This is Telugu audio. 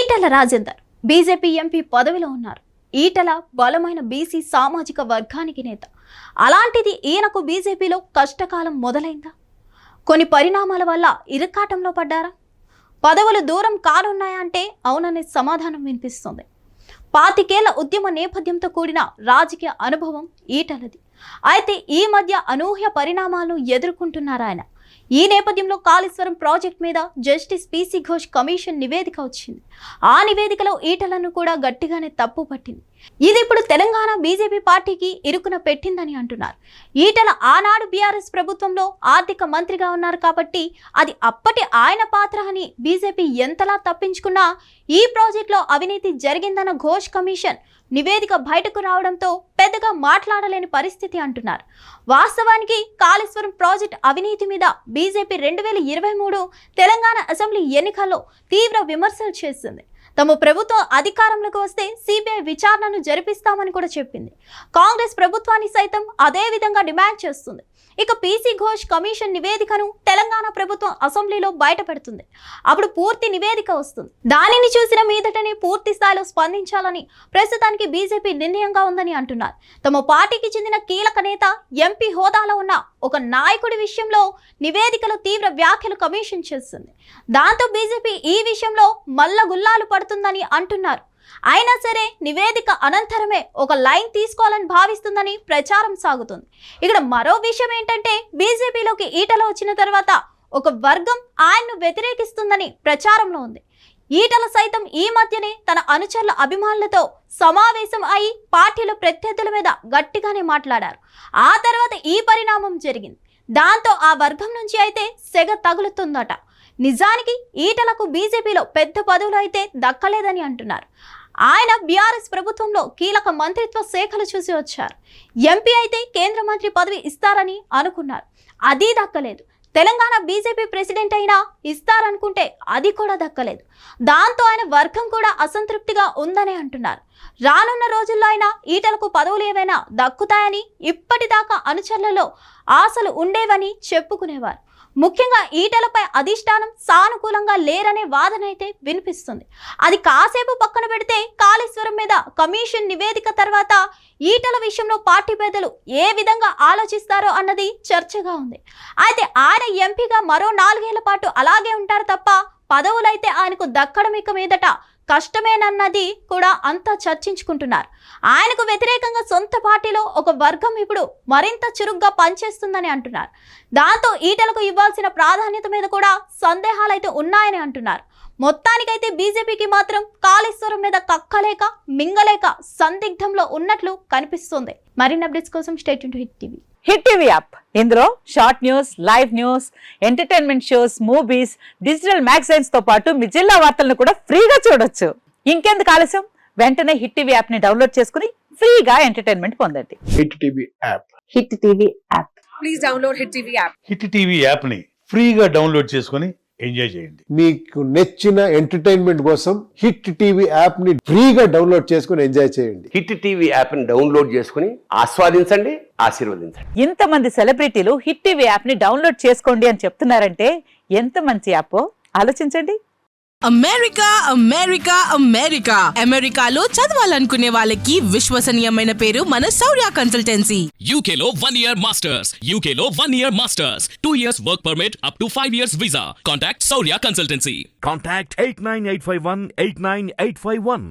ఈటల రాజేందర్ బీజేపీ ఎంపీ పదవిలో ఉన్నారు. ఈటల బలమైన బీసీ సామాజిక వర్గానికి నేత. అలాంటిది ఈయనకు బీజేపీలో కష్టకాలం మొదలైందా? కొన్ని పరిణామాల వల్ల ఇరుకాటంలో పడ్డారా? పదవులు దూరం కానున్నాయా అంటే అవుననే సమాధానం వినిపిస్తుంది. 25 ఏళ్ల ఉద్యమ నేపథ్యంతో కూడిన రాజకీయ అనుభవం ఈటలది. అయితే ఈ మధ్య అనూహ్య పరిణామాలను ఎదుర్కొంటున్నారు ఆయన. ఈ నేపథ్యంలో కాళేశ్వరం ప్రాజెక్ట్ మీద జస్టిస్ పీసీ ఘోష్ కమిషన్ నివేదిక వచ్చింది. ఆ నివేదికలో ఈటలను కూడా గట్టిగానే తప్పు పట్టింది. ఇది ఇప్పుడు తెలంగాణ బీజేపీ పార్టీకి ఇరుకున పెట్టిందని అంటున్నారు. ఈటల ఆనాడు బీఆర్ఎస్ ప్రభుత్వంలో ఆర్థిక మంత్రిగా ఉన్నారు కాబట్టి అది అప్పటి ఆయన పాత్ర అని బీజేపీ ఎంతలా తప్పించుకున్నా ఈ ప్రాజెక్టులో అవినీతి జరిగిందన్న ఘోష్ కమిషన్ నివేదిక బయటకు రావడంతో పెద్దగా మాట్లాడలేని పరిస్థితి అంటున్నారు. వాస్తవానికి కాళేశ్వరం ప్రాజెక్ట్ అవినీతి మీద బీజేపీ 2023 తెలంగాణ అసెంబ్లీ ఎన్నికల్లో తీవ్ర విమర్శలు చేసింది. తమ ప్రభుత్వం అధికారంలోకి వస్తే సిబిఐ విచారణను జరిపిస్తామని కూడా చెప్పింది. కాంగ్రెస్ ప్రభుత్వాన్ని సైతం అదే విధంగా డిమాండ్ చేస్తుంది. ఇక పీసీ ఘోష్ కమిషన్ నివేదికను తెలంగాణ ప్రభుత్వం అసెంబ్లీలో బయటపెడుతుంది. అప్పుడు పూర్తి నివేదిక వస్తుంది. దానిని చూసిన మీదటనే పూర్తి స్థాయిలో స్పందించాలని ప్రస్తుతానికి బీజేపీ నిర్ణయంగా ఉందని అంటున్నారు. తమ పార్టీకి చెందిన కీలక నేత, ఎంపీ హోదాలో ఉన్న ఒక నాయకుడి విషయంలో నివేదికలో తీవ్ర వ్యాఖ్యలు కమిషన్ చేస్తుంది. దాంతో బీజేపీ ఈ విషయంలో మల్లగుల్లాలు పడుతుందని అంటున్నారు. అయినా సరే నివేదిక అనంతరమే ఒక లైన్ తీసుకోవాలని భావిస్తుందని ప్రచారం సాగుతుంది. ఇక్కడ మరో విషయం ఏంటంటే బీజేపీలోకి ఈటల వచ్చిన తర్వాత ఒక వర్గం ఆయన్ను వ్యతిరేకిస్తుందని ప్రచారంలో ఉంది. ఈటల సైతం ఈ మధ్యనే తన అనుచరుల అభిమానులతో సమావేశం అయి పార్టీలో ప్రత్యర్థుల మీద గట్టిగానే మాట్లాడారు. ఆ తర్వాత ఈ పరిణామం జరిగింది. దాంతో ఆ వర్గం నుంచి అయితే సెగ తగులుతుందట. నిజానికి ఈటలకు బీజేపీలో పెద్ద పదవులు అయితే దక్కలేదని అంటున్నారు. ఆయన బీఆర్ఎస్ ప్రభుత్వంలో కీలక మంత్రిత్వ శాఖలు చూసి వచ్చారు. ఎంపీ అయితే కేంద్ర మంత్రి పదవి ఇస్తారని అనుకున్నారు. అది దక్కలేదు. తెలంగాణ బీజేపీ ప్రెసిడెంట్ అయినా ఇస్తారనుకుంటే అది కూడా దక్కలేదు. దాంతో ఆయన వర్గం కూడా అసంతృప్తిగా ఉందని అంటున్నారు. రానున్న రోజుల్లో అయినా ఈటలకు పదవులు ఏవైనా దక్కుతాయని ఇప్పటిదాకా అనుచరులలో ఆశలు ఉండేవని చెప్పుకునేవారు. ముఖ్యంగా ఈటలపై అధిష్టానం సానుకూలంగా లేరనే వాదన అయితే వినిపిస్తుంది. అది కాసేపు పక్కన పెడితే కాళేశ్వరం మీద కమిషన్ నివేదిక తర్వాత ఈటల విషయంలో పార్టీ పెద్దలు ఏ విధంగా ఆలోచిస్తారో అన్నది చర్చగా ఉంది. అయితే ఆయన ఎంపీగా మరో 4 ఏళ్ల పాటు అలాగే ఉంటారు తప్ప పదవులైతే ఆయనకు దక్కడం ఇక మీదట కష్టమేనన్నది కూడా అంతా చర్చించుకుంటున్నారు. ఆయనకు వ్యతిరేకంగా సొంత పార్టీలో ఒక వర్గం ఇప్పుడు మరింత చురుగ్గా పనిచేస్తుందని అంటున్నారు. దాంతో ఈటలకు ఇవ్వాల్సిన ప్రాధాన్యత మీద కూడా సందేహాలైతే ఉన్నాయని అంటున్నారు. మొత్తానికైతే బీజేపీకి మాత్రం కాళేశ్వరం మీద కక్కలేక మింగలేక సందిగ్ధంలో ఉన్నట్లు కనిపిస్తుంది. మరిన్ని అప్డేట్స్ కోసం stay tune to Hit TV. Hit TV app ఇందులో short news, live news, entertainment shows, movies, digital magazines తో పాటు మీ జిల్లా వార్తలను కూడా ఫ్రీగా చూడొచ్చు. ఇంకెందుకు ఆలస్యం, వెంటనే హిట్ టీవీ యాప్ ని డౌన్లోడ్ చేసుకుని ఫ్రీగా ఎంటర్టైన్మెంట్ పొందండి. Hit TV app. Hit TV app. Please download hit TV app. Hit TV app ని ఫ్రీగా డౌన్లోడ్ చేసుకుని ఎంజాయ్ చేయండి. మీకు నచ్చిన ఎంటర్టైన్మెంట్ కోసం హిట్ టీవీ యాప్ ని ఫ్రీగా డౌన్లోడ్ చేసుకుని ఎంజాయ్ చేయండి. హిట్ టీవీ యాప్ ని డౌన్లోడ్ చేసుకుని ఆస్వాదించండి, ఆశీర్వదించండి. ఇంతమంది సెలబ్రిటీలు హిట్ టీవీ యాప్ ని డౌన్లోడ్ చేసుకోండి అని చెప్తున్నారంటే ఎంత మంచి యాప్ ఆలోచించండి. అమెరికా అమెరికా అమెరికా అమెరికాలో చదవాలనుకునే వాళ్ళకి విశ్వసనీయమైన పేరు మన శౌర్య కన్సల్టెన్సీ. UK లో 1 year masters. UK లో 1 year masters. 2 years work permit up to 5 years visa. Contact Saurya Consultancy. Contact 89851 89851.